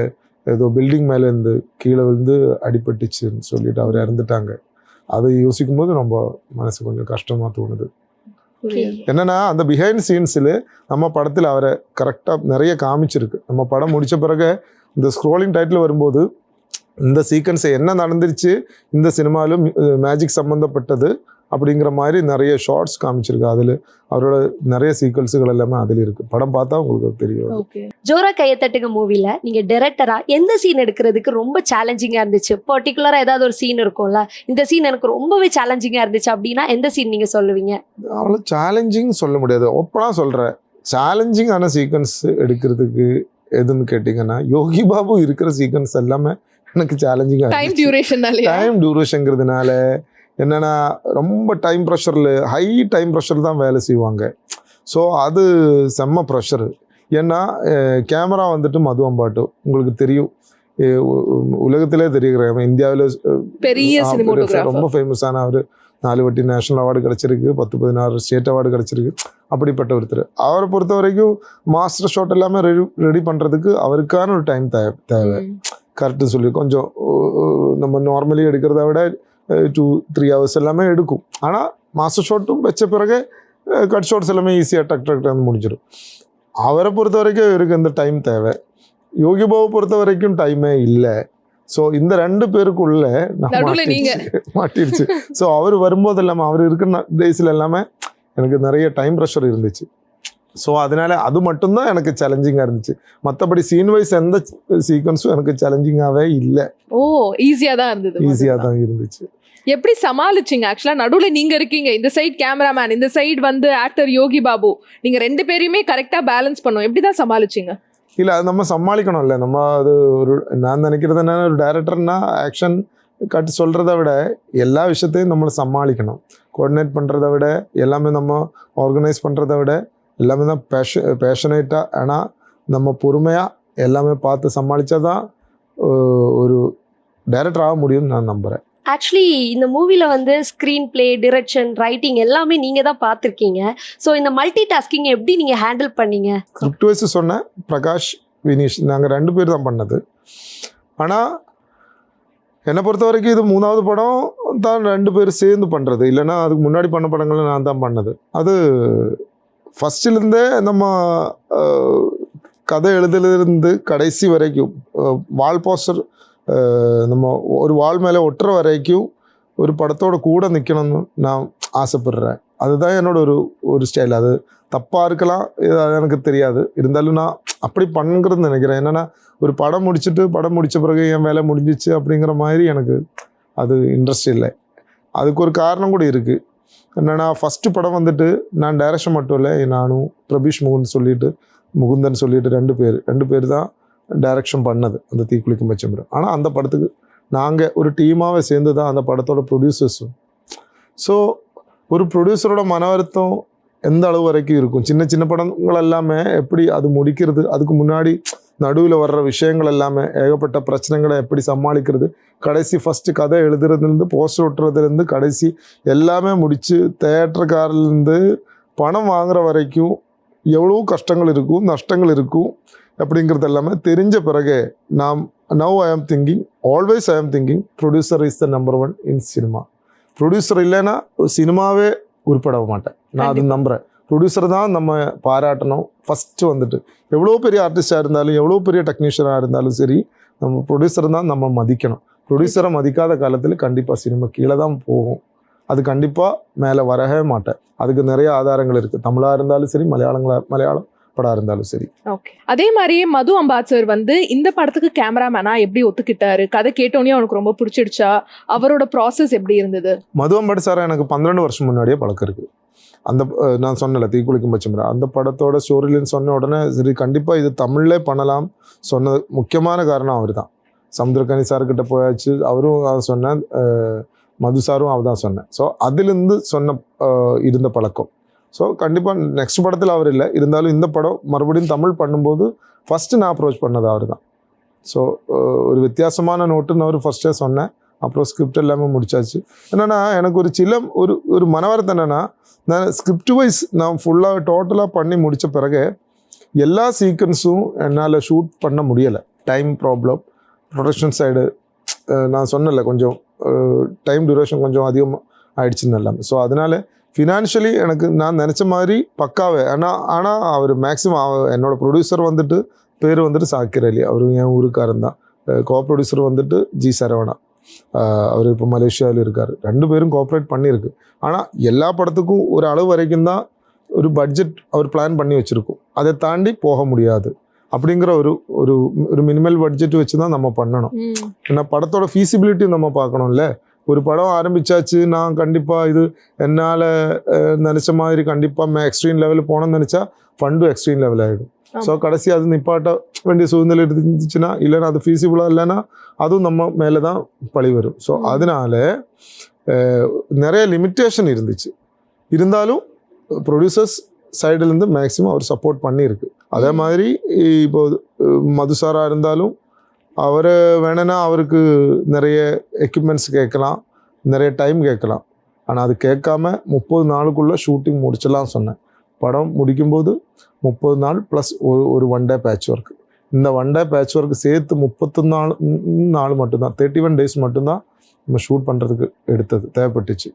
[SPEAKER 3] ஏதோ பில்டிங் மேலேருந்து கீழே விழுந்து அடிபட்டுச்சுன்னு சொல்லிட்டு அவர் இறந்துட்டாங்க. அதை யோசிக்கும் போது ரொம்ப மனசு கொஞ்சம் கஷ்டமாக தோணுது. என்னன்னா, அந்த பிஹைண்ட் சீன்ஸில் நம்ம படத்தில் அவரை கரெக்டாக நிறைய காமிச்சிருக்கு. நம்ம படம் முடித்த பிறகு இந்த ஸ்க்ரோலிங் டைட்டில் வரும்போது இந்த சீக்வன்ஸை என்ன நடந்துருச்சு, இந்த சினிமாவிலும் மேஜிக் சம்மந்தப்பட்டது அப்படிங்கிற மாதிரி நிறைய ஷார்ட்ஸ் காமிச்சிருக்கு. அதில் அவரோட நிறைய சீக்வன்ஸுகள் எல்லாமே அதில் இருக்குது. படம் பார்த்தா உங்களுக்கு தெரியும்.
[SPEAKER 1] ஜோரா கையத்தட்டுங்க மூவில நீங்கள் டைரக்டராக எந்த சீன் எடுக்கிறதுக்கு ரொம்ப சேலஞ்சிங்காக இருந்துச்சு? பர்டிகுலராக ஏதாவது ஒரு சீன் இருக்கும்ல, இந்த சீன் எனக்கு ரொம்பவே சேலஞ்சிங்காக இருந்துச்சு அப்படின்னா எந்த சீன் நீங்கள் சொல்லுவீங்க?
[SPEAKER 3] அவ்வளோ சேலஞ்சிங் சொல்ல முடியாது, ஓப்பனாக சொல்கிறேன். சேலஞ்சிங்கான சீக்வன்ஸ் எடுக்கிறதுக்கு எதுன்னு கேட்டிங்கன்னா யோகி பாபு இருக்கிற சீக்வன்ஸ் எல்லாமே எனக்கு சேலஞ்சிங்காக
[SPEAKER 2] டைம் டியூரேஷன்னாலே
[SPEAKER 3] டைம் டியூரேஷன்ங்கிறதுனால என்னென்னா ரொம்ப டைம் ப்ரெஷரில் ஹை டைம் ப்ரெஷர் தான் வேலை செய்வாங்க. ஸோ அது செம்ம ப்ரெஷரு. ஏன்னா கேமரா வந்துட்டு மது அம்பாட்டு உங்களுக்கு தெரியும், உலகத்திலே தெரிகிற இந்தியாவில்
[SPEAKER 2] பெரிய
[SPEAKER 3] ரொம்ப ஃபேமஸான அவர் 4 வாட்டி நேஷனல் அவார்டு கிடச்சிருக்கு, 10-16 ஸ்டேட் அவார்டு கிடச்சிருக்கு. அப்படிப்பட்ட ஒருத்தர். அவரை பொறுத்த வரைக்கும் மாஸ்டர் ஷாட் எல்லாமே ரெடி பண்ணுறதுக்கு அவருக்கான ஒரு டைம் தேவை. கரெக்டு சொல்லி கொஞ்சம் நம்ம நார்மலி எடுக்கிறத விட 2-3 ஹவர்ஸ் எல்லாமே எடுக்கும். ஆனால் மாஸ்டர் ஷாட்டும் வச்ச பிறகு கட் ஷாட்ஸ் எல்லாமே ஈஸியாக டக் வந்து முடிஞ்சிடும். அவரை பொறுத்த வரைக்கும் இவருக்கு இந்த டைம் தேவை. யோகி பாபு பொறுத்த வரைக்கும் டைமே இல்லை. ஸோ இந்த 2 பேருக்குள்ள மாட்டிருச்சு. ஸோ அவர் வரும்போது எல்லாமே அவர் இருக்கிற டேஸில் எல்லாமே எனக்கு நிறைய டைம் ப்ரெஷர் இருந்துச்சு. ஸோ அதனால அது மட்டும்தான் எனக்கு சேலஞ்சிங்காக இருந்துச்சு. மற்றபடி சீன் வைஸ் எந்த சீக்வன்ஸும் எனக்கு சேலஞ்சிங்காகவே இல்லை.
[SPEAKER 2] ஈஸியாக தான் இருந்தது.
[SPEAKER 3] ஈஸியாக தான் இருந்துச்சு.
[SPEAKER 2] எப்படி சமாளிச்சிங்க? ஆக்சுவலாக நடுவில் நீங்கள் இருக்கீங்க, இந்த சைட் கேமராமேன், இந்த சைடு வந்து ஆக்டர் யோகி பாபு, நீங்கள் 2 பேரையுமே கரெக்டாக பேலன்ஸ் பண்ணோம். எப்படி தான் சமாளிச்சிங்க?
[SPEAKER 3] இல்லை, அது நம்ம சமாளிக்கணும்ல. நம்ம அது ஒரு நான் நினைக்கிறது என்னன்னா, ஒரு டைரக்டர்னா ஆக்ஷன் கட்டு சொல்கிறத விட எல்லா விஷயத்தையும் நம்மளை சமாளிக்கணும். கோஆர்டினேட் பண்ணுறத விட எல்லாமே நம்ம ஆர்கனைஸ் பண்ணுறத விட எல்லாமே தான் பேஷனேட்டாக, ஆனால் நம்ம பொறுமையாக எல்லாமே பார்த்து சமாளித்தா தான் ஒரு டைரக்டர் ஆக முடியும்னு நான் நம்புகிறேன்.
[SPEAKER 1] ஆக்சுவலி இந்த மூவியில் வந்து ஸ்க்ரீன் பிளே, டிரெக்ஷன், ரைட்டிங் எல்லாமே நீங்கள் தான் பார்த்துருக்கீங்க. ஸோ இந்த மல்டி டாஸ்கிங் எப்படி நீங்கள் ஹேண்டில் பண்ணீங்க?
[SPEAKER 3] ஸ்கிரிப்ட் வைஸ் சொன்னேன், பிரகாஷ், வினீஷ், நாங்கள் 2 பேர் தான் பண்ணது. ஆனால் என்னை பொறுத்த வரைக்கும் இது 3வது படம் தான் 2 பேர் சேர்ந்து பண்ணுறது. இல்லைன்னா அதுக்கு முன்னாடி பண்ண படங்களை நான் தான் பண்ணது. அது ஃபஸ்ட்டிலேருந்தே நம்ம கதை எழுதுலேருந்து கடைசி வரைக்கும் வால் போஸ்டர் நம்ம ஒரு வால் மேலே ஒட்டுற வரைக்கும் ஒரு படத்தோட கூட நிற்கணும்னு நான் ஆசைப்படுறேன். அதுதான் என்னோட ஒரு ஸ்டைல். அது தப்பாக இருக்கலாம், அது எனக்கு தெரியாது. இருந்தாலும் நான் அப்படி பண்ணுங்கிறது நினைக்கிறேன். என்னென்னா ஒரு படம் முடித்த பிறகு என் வேலை முடிஞ்சிச்சு அப்படிங்கிற மாதிரி எனக்கு அது இன்ட்ரெஸ்ட் இல்லை. அதுக்கு ஒரு காரணம் கூட இருக்குது. என்னென்னா ஃபஸ்ட்டு படம் வந்துட்டு நான் டைரக்ஷன் மட்டும் இல்லை, நானும் பிரபீஷ் முகுந்தன் சொல்லிட்டு 2 பேர் தான் டைரக்ஷன் பண்ணது அந்த தீக்குளிக்கும் பச்சைமரம். ஆனால் அந்த படத்துக்கு நாங்கள் ஒரு டீமாகவே சேர்ந்து தான் அந்த படத்தோட ப்ரொடியூசர்ஸும். ஸோ ஒரு ப்ரொடியூசரோட மன வருத்தம் எந்த அளவு வரைக்கும் இருக்கும். சின்ன படங்கள் எல்லாமே எப்படி அது முடிக்கிறது, அதுக்கு முன்னாடி நடுவில் வர்ற விஷயங்கள் எல்லாமே ஏகப்பட்ட பிரச்சனைகளை எப்படி சமாளிக்கிறது, கடைசி ஃபஸ்ட்டு கதை எழுதுறதுலேருந்து போஸ்டர் ஒட்டுறதுலேருந்து கடைசி எல்லாமே முடித்து தியேட்டருக்காரிலேருந்து பணம் வாங்குற வரைக்கும் எவ்வளோ கஷ்டங்கள் இருக்கும், நஷ்டங்கள் இருக்கும் அப்படிங்கிறது எல்லாமே தெரிஞ்ச பிறகு நவ் ஐ ஆம் thinking producer is the number 1 in cinema. Producer இல்லைன்னா சினிமாவே உருப்பட மாட்டேன். நான் அது நம்புகிறேன். ப்ரொடியூசர் தான் நம்ம பாராட்டணும். ஃபஸ்ட்டு வந்துட்டு எவ்வளோ பெரிய ஆர்டிஸ்டாக இருந்தாலும் எவ்வளோ பெரிய டெக்னீஷியனாக இருந்தாலும் சரி, நம்ம ப்ரொடியூசர் தான் நம்ம மதிக்கணும். ப்ரொடியூசரை மதிக்காத காலத்தில் கண்டிப்பாக சினிமா கீழே தான் போகும். அது கண்டிப்பாக மேலே வரவே மாட்டேன். அதுக்கு நிறைய ஆதாரங்கள் இருக்குது. தமிழாக இருந்தாலும் சரி, மலையாளம் படம் இருந்தாலும் சரி.
[SPEAKER 2] ஓகே. அதே மாதிரியே மது அம்பாத் சார் வந்து இந்த படத்துக்கு கேமராமேனா எப்படி ஒத்துக்கிட்டாரு? கதை கேட்டோன்னே அவனுக்கு ரொம்ப பிடிச்சிடுச்சா? அவரோட ப்ராசஸ் எப்படி இருந்தது?
[SPEAKER 3] மது அம்பாட் சார் எனக்கு 12 வருஷம் முன்னாடியே பழக்கம் இருக்குது. அந்த நான் சொன்னல தீக்குளிக்கும் பச்சைமரம் அந்த படத்தோட ஸ்டோரியில்னு சொன்ன உடனே சரி கண்டிப்பாக இது தமிழ்லே பண்ணலாம் சொன்னது முக்கியமான காரணம் அவர் தான். சமுத்திரக்கனி சார்கிட்ட போயாச்சு, அவரும் அதை சொன்னேன், மது சாரும் அவர் தான் சொன்னேன். ஸோ அதிலிருந்து இருந்த பழக்கம். ஸோ கண்டிப்பாக நெக்ஸ்ட் படத்தில் அவர் இல்லை, இருந்தாலும் இந்த படம் மறுபடியும் தமிழ் பண்ணும்போது ஃபஸ்ட்டு நான் அப்ரோச் பண்ணது அவர் தான். ஸோ ஒரு வித்தியாசமான நோட்டுன்னு அவர் ஃபஸ்ட்டே சொன்னேன். அப்புறம் ஸ்கிரிப்ட் எல்லாமே முடிச்சாச்சு. என்னென்னா எனக்கு ஒரு மனவரத்து என்னென்னா, நான் ஸ்கிரிப்ட் வைஸ் நான் ஃபுல்லாக டோட்டலாக பண்ணி முடித்த பிறகு எல்லா சீக்வன்ஸும் என்னால் ஷூட் பண்ண முடியலை. டைம் ப்ராப்ளம், ப்ரொடக்ஷன் சைடு நான் சொன்னல கொஞ்சம் டைம் டியூரேஷன் கொஞ்சம் அதிகமாக ஆயிடுச்சுன்னு எல்லாமே. ஸோ அதனால் ஃபினான்ஷியலி எனக்கு நான் நினச்ச மாதிரி பக்காவே. ஆனால் அவர் மேக்ஸிமம் என்னோடய ப்ரொடியூசர் வந்துட்டு பேர் வந்துட்டு சாக்கிர் அலி, அவர் என் ஊருக்காரன் தான். கோ ப்ரொடியூசர் வந்துட்டு ஜி சரவணா, அவர் இப்போ மலேசியாவில் இருக்கார். 2 பேரும் கோஆப்ரேட் பண்ணியிருக்கு. ஆனால் எல்லா படத்துக்கும் ஒரு அளவு வரைக்கும் தான் ஒரு பட்ஜெட் அவர் பிளான் பண்ணி வச்சுருக்கோம். அதை தாண்டி போக முடியாது அப்படிங்கிற ஒரு மினிமல் பட்ஜெட் வச்சு தான் நம்ம பண்ணணும். ஏன்னா படத்தோட ஃபீஸிபிலிட்டி நம்ம பார்க்கணும்ல. ஒரு படம் ஆரம்பிச்சாச்சு, நான் கண்டிப்பாக இது என்னால் நினச்ச மாதிரி கண்டிப்பாக எக்ஸ்ட்ரீம் லெவலில் போனோம்னு நினச்சா ஃபண்டும் எக்ஸ்ட்ரீம் லெவல் ஆகிடும். ஸோ கடைசி அது நிப்பாட்ட வேண்டிய சூழ்நிலை இருந்துச்சுன்னா, இல்லைன்னா அது ஃபீஸிபிளாக இல்லைன்னா அதுவும் நம்ம மேலே தான் பழி வரும். ஸோ அதனால நிறைய லிமிட்டேஷன் இருந்துச்சு. இருந்தாலும் ப்ரொடியூசர்ஸ் சைடுலேருந்து மேக்ஸிமம் அவர் சப்போர்ட் பண்ணியிருக்கு. அதே மாதிரி இப்போ மதுசாராக இருந்தாலும் அவர் வேணும்னா அவருக்கு நிறைய எக்யூப்மெண்ட்ஸ் கேட்கலாம், நிறைய டைம் கேட்கலாம். ஆனால் அது கேட்காம 30 நாளுக்குள்ளே ஷூட்டிங் முடிச்சலாம் சொன்னேன். படம் முடிக்கும்போது 30 நாள் ப்ளஸ் ஒரு 1 டே பேட்ச் ஒர்க். இந்த 1 டே பேட்ச் ஒர்க் சேர்த்து 34 நாள் மட்டும்தான், 31 டேஸ் மட்டும்தான் நம்ம ஷூட் பண்ணுறதுக்கு எடுத்தது தேவைப்பட்டுச்சு.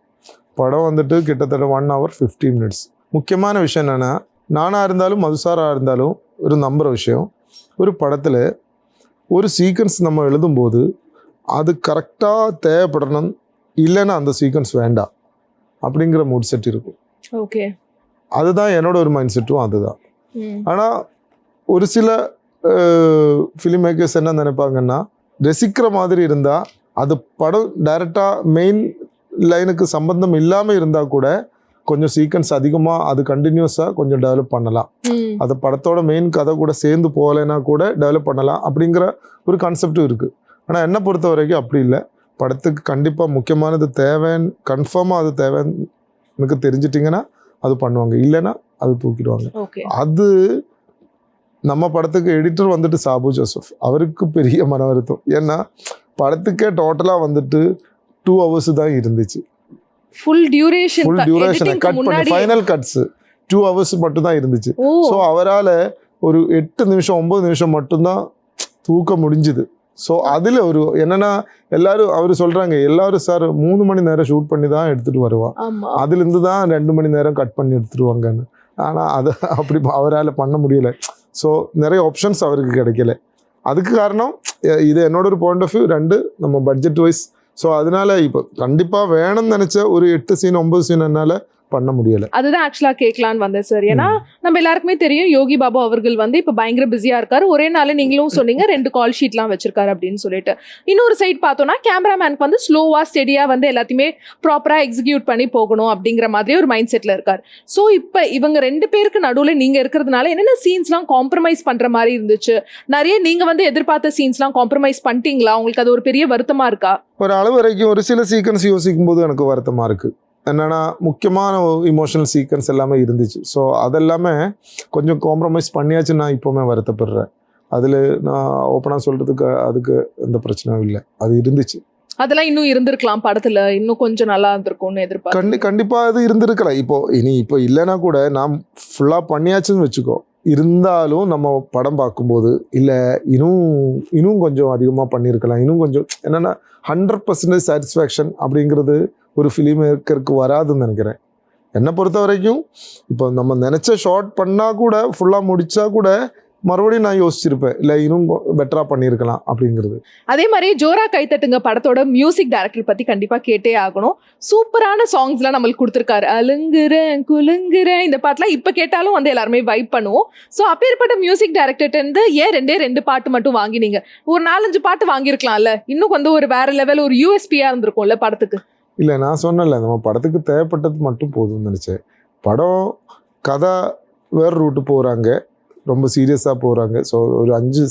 [SPEAKER 3] படம் வந்துட்டு கிட்டத்தட்ட 1 hour 50 minutes. முக்கியமான விஷயம் என்னென்னா, நானாக இருந்தாலும் மதுசாராக இருந்தாலும் ஒரு நம்புகிற விஷயம், ஒரு படத்தில் ஒரு சீக்வன்ஸ் நம்ம எழுதும்போது அது கரெக்டாக தேவைப்படணும், இல்லைன்னா அந்த சீக்வன்ஸ் வேண்டாம் அப்படிங்கிற மூட் செட் இருக்கும்.
[SPEAKER 2] ஓகே,
[SPEAKER 3] அதுதான் என்னோட ஒரு மைண்ட் செட்டும் அதுதான். ஆனால் ஒரு சில ஃபிலிம் மேக்கர்ஸ் என்ன நினைப்பாங்கன்னா, ரசிக்கிற மாதிரி இருந்தால் அது படம் டைரெக்டாக மெயின் லைனுக்கு சம்பந்தம் இல்லாமல் இருந்தால் கூட கொஞ்சம் சீக்வன்ஸ் அதிகமாக அது கண்டினியூஸாக கொஞ்சம் டெவலப் பண்ணலாம், அது படத்தோட மெயின் கதை கூட சேர்ந்து போகலைன்னா கூட டெவலப் பண்ணலாம் அப்படிங்கிற ஒரு கான்செப்டும் இருக்குது. ஆனால் என்னை பொறுத்த வரைக்கும் அப்படி இல்லை. படத்துக்கு கண்டிப்பாக முக்கியமானது தேவைன்னு கன்ஃபார்மாக அது தேவைன்னு எனக்கு தெரிஞ்சிட்டிங்கன்னா அது பண்ணுவாங்க, இல்லைன்னா அது தூக்கிடுவாங்க. அது நம்ம படத்துக்கு எடிட்டர் வந்துட்டு சாபு ஜோசப், அவருக்கு பெரிய மன வருத்தம். ஏன்னா படத்துக்கே டோட்டலாக வந்துட்டு 2 hours தான் இருந்துச்சு.
[SPEAKER 2] ஃபுல் டியூரேஷன்
[SPEAKER 3] கட் பண்ணி ஃபைனல் கட்ஸ் 2 hours மட்டும் தான் இருந்துச்சு. ஸோ அவரால் ஒரு 8 நிமிஷம் 9 நிமிஷம் மட்டும்தான் தூக்க முடிஞ்சுது. ஸோ அதில் ஒரு என்னன்னா, எல்லாரும் அவர் சொல்கிறாங்க, எல்லாரும் சார் 3 மணி நேரம் ஷூட் பண்ணி தான் எடுத்துகிட்டு வருவான், அதுலேருந்து தான் 2 மணி நேரம் கட் பண்ணி எடுத்துருவாங்கன்னு. ஆனால் அதை அப்படி அவரால் பண்ண முடியலை. ஸோ நிறைய ஆப்ஷன்ஸ் அவருக்கு கிடைக்கல. அதுக்கு காரணம் இது என்னோட ஒரு பாயிண்ட் ஆஃப் வியூ, 2 நம்ம பட்ஜெட் வைஸ். ஸோ அதனால இப்போ கண்டிப்பாக வேணும்னு நினச்ச ஒரு 8 சீன் 9 சீன் என்னால் பண்ண முடியலை.
[SPEAKER 2] அதுதான் ஆக்சுவலாக கேட்கலான்னு வந்தேன் சார். ஏன்னா நம்ம எல்லாருக்குமே தெரியும் யோகி பாபு அவர்கள் வந்து இப்போ பயங்கர பிஸியாக இருக்காரு. ஒரே நாள் நீங்களும் சொன்னீங்க 2 கால் ஷீட்லாம் வச்சிருக்காரு அப்படின்னு சொல்லிட்டு. இன்னொரு சைட் பார்த்தோன்னா கேமராமேனுக்கு வந்து ஸ்லோவாக ஸ்டெடியாக வந்து எல்லாத்தையுமே ப்ராப்பராக எக்ஸிக்யூட் பண்ணி போகணும் அப்படிங்கிற மாதிரி ஒரு மைண்ட் செட்டில் இருக்கார். ஸோ இப்போ இவங்க 2 பேருக்கு நடுவில் நீங்கள் இருக்கிறதுனால என்னென்ன சீன்ஸ்லாம் காம்ப்ரமைஸ் பண்ணுற மாதிரி இருந்துச்சு? நிறைய நீங்கள் வந்து எதிர்பார்த்த சீன்ஸ்லாம் காம்ப்ரமைஸ் பண்ணிட்டீங்களா? உங்களுக்கு அது ஒரு பெரிய வருத்தமாக இருக்கா?
[SPEAKER 3] ஒரு அளவு வரைக்கும் ஒரு சில சீக்வன்ஸ் யோசிக்கும் போது எனக்கு வருத்தமாக இருக்குது. என்னென்னா, முக்கியமான இமோஷனல் சீக்வன்ஸ் எல்லாமே இருந்துச்சு. ஸோ அதெல்லாமே கொஞ்சம் காம்ப்ரமைஸ் பண்ணியாச்சு. நான் இப்போவுமே வருத்தப்படுறேன். அதில் நான் ஓப்பனாக சொல்கிறதுக்கு அதுக்கு எந்த பிரச்சனையும் இல்லை. அது இருந்துச்சு,
[SPEAKER 2] அதெல்லாம் இன்னும் இருந்திருக்கலாம் படத்தில், இன்னும் கொஞ்சம் நல்லா இருந்திருக்கும்னு எதிர்பார்க்க.
[SPEAKER 3] கண்டிப்பாக அது இருந்திருக்கலாம். இப்போ இல்லைன்னா கூட நான் ஃபுல்லாக பண்ணியாச்சுன்னு வச்சுக்கோ, இருந்தாலும் நம்ம படம் பார்க்கும்போது இல்லை இன்னும் கொஞ்சம் அதிகமாக பண்ணியிருக்கலாம், இன்னும் கொஞ்சம் என்னென்னா 100% சாட்டிஸ்ஃபேக்ஷன் அப்படிங்கிறது ஒரு ஃபிலிம் மேக்கருக்கு வராதுன்னு நினைக்கிறேன். என்னை பொறுத்த வரைக்கும் இப்போ நம்ம நினச்ச ஷார்ட் பண்ணால் கூட ஃபுல்லாக முடித்தா கூட மறுபடியும் நான் யோசிச்சிருப்பேன், இல்லை இன்னும் பெட்டராக பண்ணியிருக்கலாம் அப்படிங்கிறது.
[SPEAKER 2] அதே மாதிரி ஜோரா கைத்தட்டுங்க படத்தோட மியூசிக் டைரக்டர் பற்றி கண்டிப்பாக கேட்டே ஆகணும். சூப்பரான சாங்ஸ்லாம் நம்மளுக்கு கொடுத்துருக்காரு. அலுங்குறேன் குலுங்குறேன் இந்த பாட்டெலாம் இப்போ கேட்டாலும் வந்து எல்லாருமே வைப் பண்ணுவோம். ஸோ அப்பேற்பட்ட மியூசிக் டைரக்டர்ட்டு ஏன் 2 பாட்டு மட்டும் வாங்கினீங்க? ஒரு 4-5 பாட்டு வாங்கியிருக்கலாம்ல, இன்னும் வந்து ஒரு வேற லெவல் ஒரு யூஎஸ்பியாக இருந்திருக்கும்ல படத்துக்கு.
[SPEAKER 3] இல்லை, நான் சொன்னல நம்ம படத்துக்கு தேவைப்பட்டது மட்டும் போதும்னு நினச்சேன். படம் கதை வேறு ரூட்டு போகிறாங்க, ரொம்ப சீரியஸாக போகிறாங்க. ஸோ ஒரு 5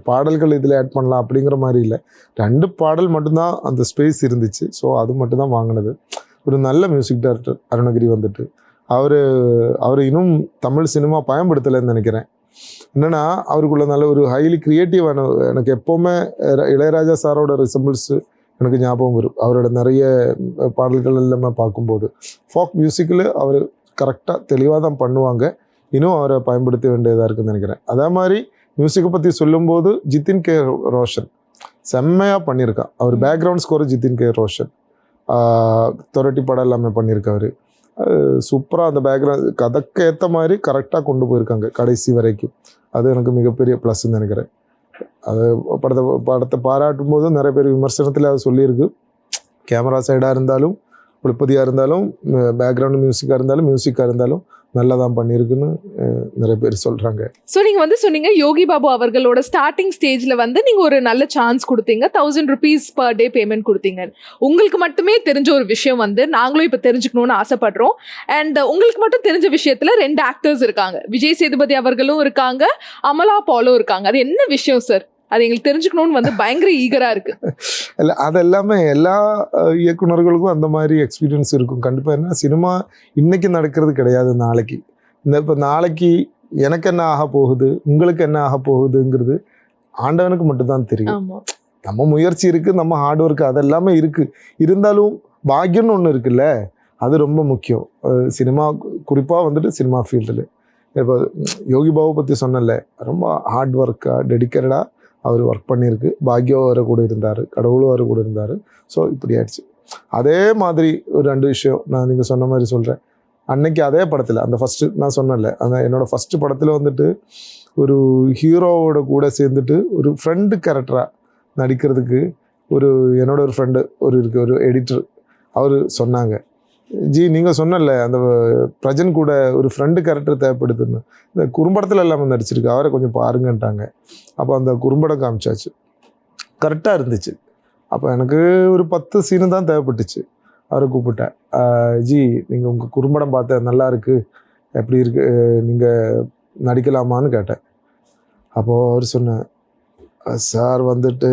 [SPEAKER 3] பாடல்கள் இதில் ஆட் பண்ணலாம் அப்படிங்கிற மாதிரி இல்லை. 2 பாடல் மட்டும்தான் அந்த ஸ்பேஸ் இருந்துச்சு. ஸோ அது மட்டும்தான் வாங்கினது. ஒரு நல்ல மியூசிக் டைரக்டர் அருணகிரி வந்துட்டு அவர் இன்னும் தமிழ் சினிமா பயன்படுத்தலைன்னு நினைக்கிறேன். என்னென்னா, அவருக்குள்ள நல்ல ஒரு ஹைலி க்ரியேட்டிவான, எனக்கு எப்போவுமே இளையராஜா சாரோட ரிசம்பிள்ஸு எனக்கு ஞாபகம் வரும். அவரோட நிறைய பாடல்கள் எல்லாமே பார்க்கும்போது ஃபாக் மியூசிக்கில் அவர் கரெக்டாக தெளிவாக தான் பண்ணுவாங்க. இன்னும் அவரை பயன்படுத்த வேண்டியதாக இருக்குதுன்னு நினைக்கிறேன். அதே மாதிரி மியூசிக்கை பற்றி சொல்லும்போது ஜித்தின் கே ரோஷன் செம்மையாக பண்ணியிருக்கான். அவர் background score Jithin K Roshan, Thoratti படம் எல்லாமே பண்ணியிருக்காரு. சூப்பராக அந்த பேக்ரவுண்ட் கதைக்கு ஏற்ற மாதிரி கரெக்டாக கொண்டு போயிருக்காங்க கடைசி வரைக்கும். அது எனக்கு மிகப்பெரிய ப்ளஸ்ன்னு நினைக்கிறேன். அது படத்தை பாராட்டும் போது நிறைய பேர் விமர்சனத்தில் அது சொல்லியிருக்கு. கேமரா சைடாக இருந்தாலும் ஒளிப்பதியாக இருந்தாலும் பேக்ரவுண்டு மியூசிக்காக இருந்தாலும் நல்லா தான் பண்ணியிருக்குன்னு நிறைய பேர் சொல்கிறாங்க.
[SPEAKER 2] ஸோ நீங்கள் வந்து சொன்னீங்க யோகி பாபு அவர்களோட ஸ்டார்டிங் ஸ்டேஜில் வந்து நீங்கள் ஒரு நல்ல சான்ஸ் கொடுத்தீங்க, 1000 rupees பர் டே பேமெண்ட் கொடுத்தீங்க. உங்களுக்கு மட்டுமே தெரிஞ்ச ஒரு விஷயம் வந்து நாங்களும் இப்போ தெரிஞ்சுக்கணும்னு ஆசைப்படுறோம். அண்ட் உங்களுக்கு மட்டும் தெரிஞ்ச விஷயத்தில் 2 ஆக்டர்ஸ் இருக்காங்க, விஜய் சேதுபதி அவர்களும் இருக்காங்க, அமலா பாலும் இருக்காங்க. அது என்ன விஷயம் சார்? அது எங்களுக்கு தெரிஞ்சுக்கணும்னு வந்து பயங்கர ஈகராக இருக்கு.
[SPEAKER 3] இல்லை, அது எல்லாமே எல்லா இயக்குனர்களுக்கும் அந்த மாதிரி எக்ஸ்பீரியன்ஸ் இருக்கும் கண்டிப்பாக. என்ன சினிமா இன்னைக்கு நடக்கிறது கிடையாது, நாளைக்கு. இப்போ நாளைக்கு எனக்கு என்ன ஆக போகுது, உங்களுக்கு என்ன ஆக போகுதுங்கிறது ஆண்டவனுக்கு மட்டும்தான் தெரியும். நம்ம முயற்சி இருக்குது, நம்ம ஹார்ட் ஒர்க் அதெல்லாமே இருக்குது. இருந்தாலும் பாக்கியம்னு ஒன்று இருக்குல்ல, அது ரொம்ப முக்கியம். சினிமா குறிப்பாக வந்துட்டு சினிமா ஃபீல்டில் இப்போ யோகி பாபு பற்றி சொன்னல, ரொம்ப ஹார்ட் ஒர்க்காக டெடிக்கேட்டடாக அவர் ஒர்க் பண்ணியிருக்கு. பாக்யம் வர கூட இருந்தார், கடவுளும் வர கூட இருந்தார். ஸோ இப்படி ஆயிடுச்சு. அதே மாதிரி ஒரு 2 விஷயம் நான் நீங்கள் சொன்ன மாதிரி சொல்கிறேன். அன்னைக்கு அதே படத்தில் அந்த ஃபஸ்ட்டு நான் சொன்னல, அந்த என்னோடய ஃபஸ்ட்டு படத்தில் வந்துட்டு ஒரு ஹீரோவோட கூட சேர்ந்துட்டு ஒரு ஃப்ரெண்டு கேரக்டராக நடிக்கிறதுக்கு என்னோட ஒரு ஃப்ரெண்டு ஒரு எடிட்டர் அவர் சொன்னாங்க, ஜி நீங்கள் சொன்னல அந்த பிரஜன் கூட ஒரு ஃப்ரெண்டு கேரக்டர் தேவைப்படுதுன்னு, இந்த குறும்படத்தில் எல்லாமே நடிச்சிருக்கு, அவரை கொஞ்சம் பாருங்கன்ட்டாங்க. அப்போ அந்த குறும்படம் காமிச்சாச்சு, கரெக்டாக இருந்துச்சு. அப்போ எனக்கு ஒரு 10 சீனு தான் தேவைப்பட்டுச்சு. அவரை கூப்பிட்டேன், ஜி நீங்கள் உங்கள் குறும்படம் பார்த்தேன், நல்லா இருக்குது, எப்படி இருக்கு, நீங்கள் நடிக்கலாமான்னு கேட்டேன். அப்போது அவர் சொன்னேன், சார் வந்துட்டு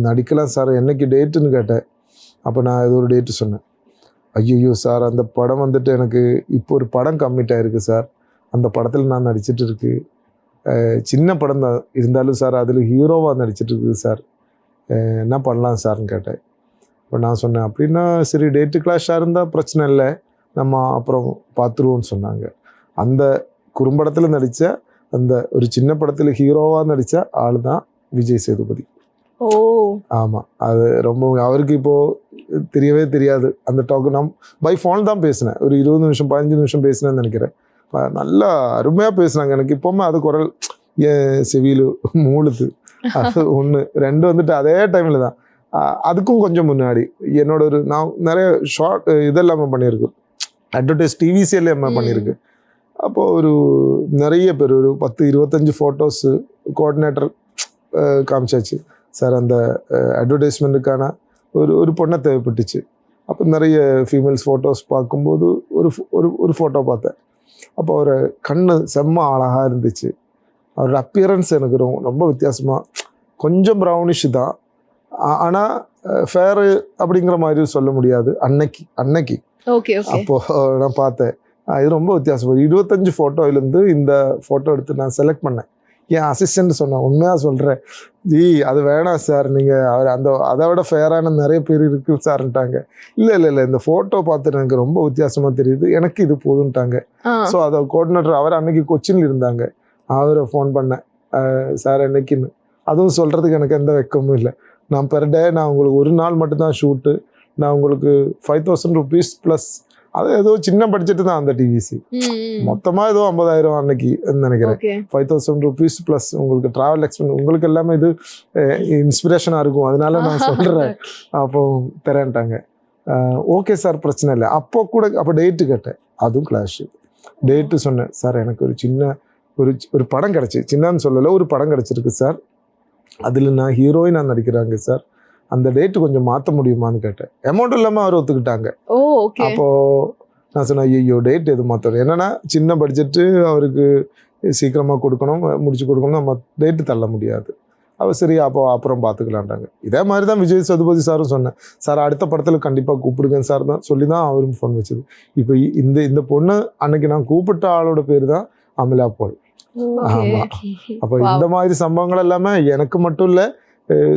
[SPEAKER 3] நடிக்கலாம் சார், என்னைக்கு டேட்டுன்னு கேட்டேன். அப்போ நான் ஏதோ ஒரு டேட்டு சொன்னேன். ஐயோ சார், அந்த படம் வந்துட்டு எனக்கு இப்போ ஒரு படம் கம்மிட் ஆகிருக்கு சார், அந்த படத்தில் நான் நடிச்சிட்டு இருக்கு, சின்ன படம் தான் இருந்தாலும் சார் அதில் ஹீரோவாக நடிச்சிட்டு இருக்குது சார், என்ன பண்ணலாம் சார்னு கேட்டேன். இப்போ நான் சொன்னேன், அப்படின்னா சரி டேட்டு கிளாஷாக இருந்தால் பிரச்சனை இல்லை, நம்ம அப்புறம் பார்த்துருவோன்னு சொன்னாங்க. அந்த குறும்படத்தில் நடித்த அந்த ஒரு சின்ன படத்தில் ஹீரோவாக நடித்த ஆள் தான் விஜய் சேதுபதி. ஆமாம், அது ரொம்ப அவருக்கு இப்போது தெரியவே தெரியாது அந்த டாக்கு. நான் பை ஃபோன் தான் பேசினேன், ஒரு 20 நிமிஷம் 15 நிமிஷம் பேசினேன்னு நினைக்கிறேன். நல்லா அருமையாக பேசுனாங்க. எனக்கு இப்போவுமே அது குரல் என் செவியில் மூழுது. அது 1 2 வந்துட்டு அதே டைமில் தான். அதுக்கும் கொஞ்சம் முன்னாடி என்னோட நான் நிறைய ஷார்ட் இதெல்லாமே பண்ணியிருக்கு, அட்வர்டைஸ் டிவிசியில் எல்லாம் பண்ணியிருக்கு. அப்போது நிறைய பேர் ஒரு 10-25 ஃபோட்டோஸு கோஆர்டினேட்டர் காமிச்சாச்சு சார். அந்த அட்வர்டைஸ்மெண்ட்டுக்கான ஒரு பொண்ணை தேவைப்பட்டுச்சு. அப்போ நிறைய ஃபீமேல்ஸ் ஃபோட்டோஸ் பார்க்கும்போது ஒரு ஃபோட்டோ பார்த்தேன். அப்போ அவர் கண்ணு செம்ம அழகாக இருந்துச்சு. அவரோட அப்பியரன்ஸ் எனக்கு ரொம்ப வித்தியாசமாக, கொஞ்சம் ப்ரௌனிஷ் தான், ஆனால் ஃபேரு அப்படிங்கிற மாதிரி சொல்ல முடியாது அன்னைக்கு. அப்போது நான் பார்த்தேன், இது ரொம்ப வித்தியாசம். 25 ஃபோட்டோவிலேருந்து இந்த ஃபோட்டோ எடுத்து நான் செலக்ட் பண்ணேன். என் அசிஸ்டன்ட் சொன்னேன், உண்மையாக சொல்கிறேன் ஜி அது வேணாம் சார், நீங்கள் அதை விட ஃபேரான நிறைய பேர் இருக்கு சார்ன்ட்டாங்க. இல்லை இந்த ஃபோட்டோ பார்த்துட்டு எனக்கு ரொம்ப வித்தியாசமாக தெரியுது, எனக்கு இது போதுன்ட்டாங்க. ஸோ அதை கோஆர்டினேட்டர் அவர் அன்னைக்கு கொச்சினில் இருந்தாங்க, அவரை ஃபோன் பண்ணேன், சார் என்னைக்குன்னு. அதுவும் சொல்கிறதுக்கு எனக்கு எந்த வெக்கமும் இல்லை. நான் பெர் டே நான் உங்களுக்கு ஒரு நாள் மட்டும்தான் ஷூட்டு, நான் உங்களுக்கு 5000 rupees ப்ளஸ், அது ஏதோ சின்ன பட்ஜெட்டு தான் அந்த டிவிசி, மொத்தமாக ஏதோ 50,000 அன்னைக்கு நினைக்கிறேன். 5000 rupees ப்ளஸ் உங்களுக்கு ட்ராவல் எக்ஸ்பென்ஸ், உங்களுக்கு எல்லாமே இது இன்ஸ்பிரேஷனாக இருக்கும், அதனால நான் சொல்கிறேன். அப்போ தரேன்ட்டாங்க. ஓகே சார் பிரச்சனை இல்லை. அப்போ டேட்டு கேட்டேன், அதுவும் கிளாஷு. டேட்டு சொன்னேன், சார் எனக்கு ஒரு சின்ன ஒரு படம் கிடச்சி, சின்னன்னு சொல்லலை, ஒரு படம் கிடச்சிருக்கு சார், அதில் நான் ஹீரோயினாக நடிக்கிறாங்க சார், அந்த டேட்டு கொஞ்சம் மாற்ற முடியுமான்னு கேட்டேன். அமௌண்ட் இல்லாமல் அவர் ஒத்துக்கிட்டாங்க. அப்போது நான் சொன்னேன், ஐயோ டேட் எது மாற்றணும், என்னென்னா சின்ன பட்ஜெட்டு, அவருக்கு சீக்கிரமாக கொடுக்கணும், முடிச்சு கொடுக்கணும், நம்ம டேட்டு தள்ள முடியாது. அவர் சரி அப்புறம் பார்த்துக்கலான்ட்டாங்க. இதே மாதிரி தான் விஜய் சேதுபதி சாரும் சொன்னேன், சார் அடுத்த படத்தில் கண்டிப்பாக கூப்பிடுங்க சார் தான் சொல்லி தான் அவரும் ஃபோன் வச்சது. இப்போ இந்த பொண்ணு அன்னைக்கு நான் கூப்பிட்ட ஆளோட பேர் தான் அமலா பால். ஆமாம். அப்போ இந்த மாதிரி சம்பவங்கள் எல்லாமே எனக்கு மட்டும் இல்லை,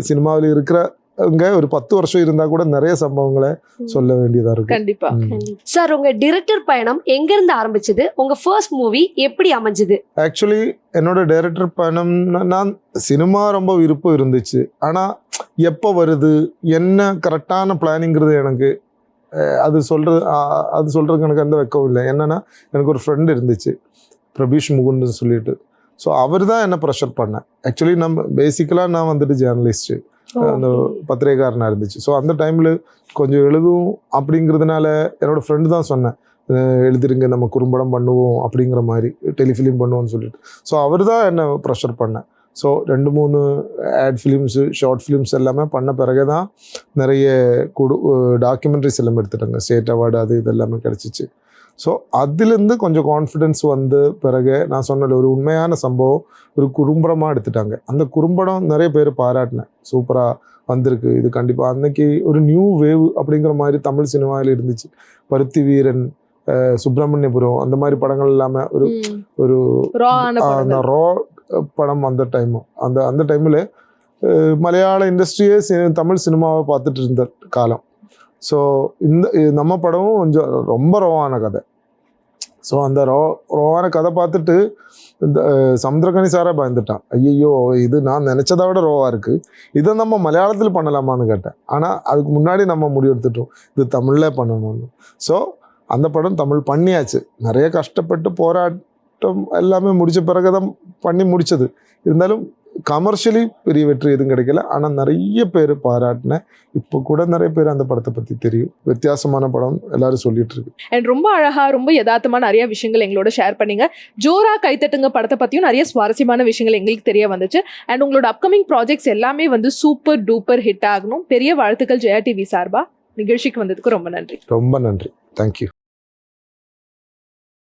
[SPEAKER 3] சினிமாவில் இருக்கிறவங்க ஒரு 10 வருஷம் இருந்தால் கூட நிறைய சம்பவங்களை சொல்ல வேண்டியதாக இருக்கு.
[SPEAKER 2] கண்டிப்பா.
[SPEAKER 1] சார் உங்க டைரக்டர் பயணம் எங்கிருந்து ஆரம்பிச்சது, உங்க ஃபர்ஸ்ட் மூவி எப்படி அமைஞ்சது?
[SPEAKER 3] ஆக்சுவலி என்னோட டைரக்டர் பயணம், நான் சினிமா ரொம்ப விருப்பம் இருந்துச்சு, ஆனால் எப்போ வருது என்ன கரெக்டான பிளானிங்கிறது எனக்கு அது சொல்கிறதுக்கு எனக்கு எந்த வெக்கவும் இல்லை. என்னென்னா எனக்கு ஒரு ஃப்ரெண்டு இருந்துச்சு, பிரபீஷ் முகுந்துன்னு சொல்லிட்டு. ஸோ அவர் தான் என்ன ப்ரெஷர் பண்ணேன். ஆக்சுவலி பேசிக்கலாக நான் வந்துட்டு ஜேர்னலிஸ்ட்டு, அந்த பத்திரிகைக்காரனாக இருந்துச்சு. ஸோ அந்த டைமில் கொஞ்சம் எழுதும் அப்படிங்கிறதுனால என்னோடய ஃப்ரெண்டு தான் சொன்னேன், எழுதிருங்க நம்ம குறும்படம் பண்ணுவோம் அப்படிங்கிற மாதிரி டெலிஃபிலிம் பண்ணுவோம்னு சொல்லிட்டு. ஸோ அவர் தான் என்னை ப்ரெஷர் பண்ணேன். So 2-3 ad films short films எல்லாமே பண்ண பிறகு தான் நிறைய டாக்குமெண்ட்ரிஸ் எல்லாமே எடுத்துட்டாங்க. ஸ்டேட் அவார்டு அது இதெல்லாமே கிடச்சிச்சு. ஸோ அதுலேருந்து கொஞ்சம் கான்ஃபிடென்ஸ் வந்து பிறகு நான் சொன்னல ஒரு உண்மையான சம்பவம் ஒரு குறும்படமாக எடுத்துட்டாங்க. அந்த குறும்படம் நிறைய பேர் பாராட்டினேன், சூப்பராக வந்திருக்கு, இது கண்டிப்பாக அன்னைக்கு ஒரு நியூ வேவ் அப்படிங்கிற மாதிரி தமிழ் சினிமாவில் இருந்துச்சு. பருத்தி வீரன், சுப்பிரமணியபுரம் அந்த மாதிரி படங்கள் இல்லாமல் ஒரு ரா படம் வந்த டைம், அந்த டைமில் மலையாள இண்டஸ்ட்ரியே தமிழ் சினிமாவை பார்த்துட்டு இருந்த காலம். ஸோ நம்ம படமும் கொஞ்சம் ரொம்ப ரோவான கதை. ஸோ அந்த ரோவான கதை பார்த்துட்டு இந்த சமுத்திரகனி சாரே பயந்துட்டான். ஐயோ இது நான் நினச்சதை விட ரோவாக இருக்குது, இதை நம்ம மலையாளத்தில் பண்ணலாமான்னு கேட்டேன். ஆனால் அதுக்கு முன்னாடி நம்ம முடிவெடுத்துட்டோம் இது தமிழில் பண்ணணும்னு. ஸோ அந்த படம் தமிழ் பண்ணியாச்சு. நிறைய கஷ்டப்பட்டு போராட்டம் எல்லாமே முடித்த பிறகு தான் பண்ணி முடித்தது. இருந்தாலும் கமர்ஷியலி பெரிய வெற்றி எதுவும் கிடைக்கல. ஆனால் நிறைய பேர் பாராட்டினேன். இப்போ கூட நிறைய பேர் அந்த படத்தை பற்றி தெரியும். வித்தியாசமான படம் எல்லாரும் சொல்லிட்டு இருக்கு.
[SPEAKER 2] அண்ட் ரொம்ப அழகா ரொம்ப யதார்த்தமா நிறைய விஷயங்கள் எங்களோட ஷேர் பண்ணீங்க. ஜோரா கைத்தட்டுங்க படத்தை பற்றியும் நிறைய சுவாரஸ்யமான விஷயங்கள் எங்களுக்கு தெரிய வந்துச்சு. அண்ட் உங்களோட அப்கமிங் ப்ராஜெக்ட்ஸ் எல்லாமே வந்து சூப்பர் டூப்பர் ஹிட் ஆகணும். பெரிய வாழ்த்துக்கள் ஜெயா டிவி சார்பா. நிகழ்ச்சிக்கு வந்ததுக்கு ரொம்ப நன்றி.
[SPEAKER 3] ரொம்ப நன்றி. தேங்க்யூ.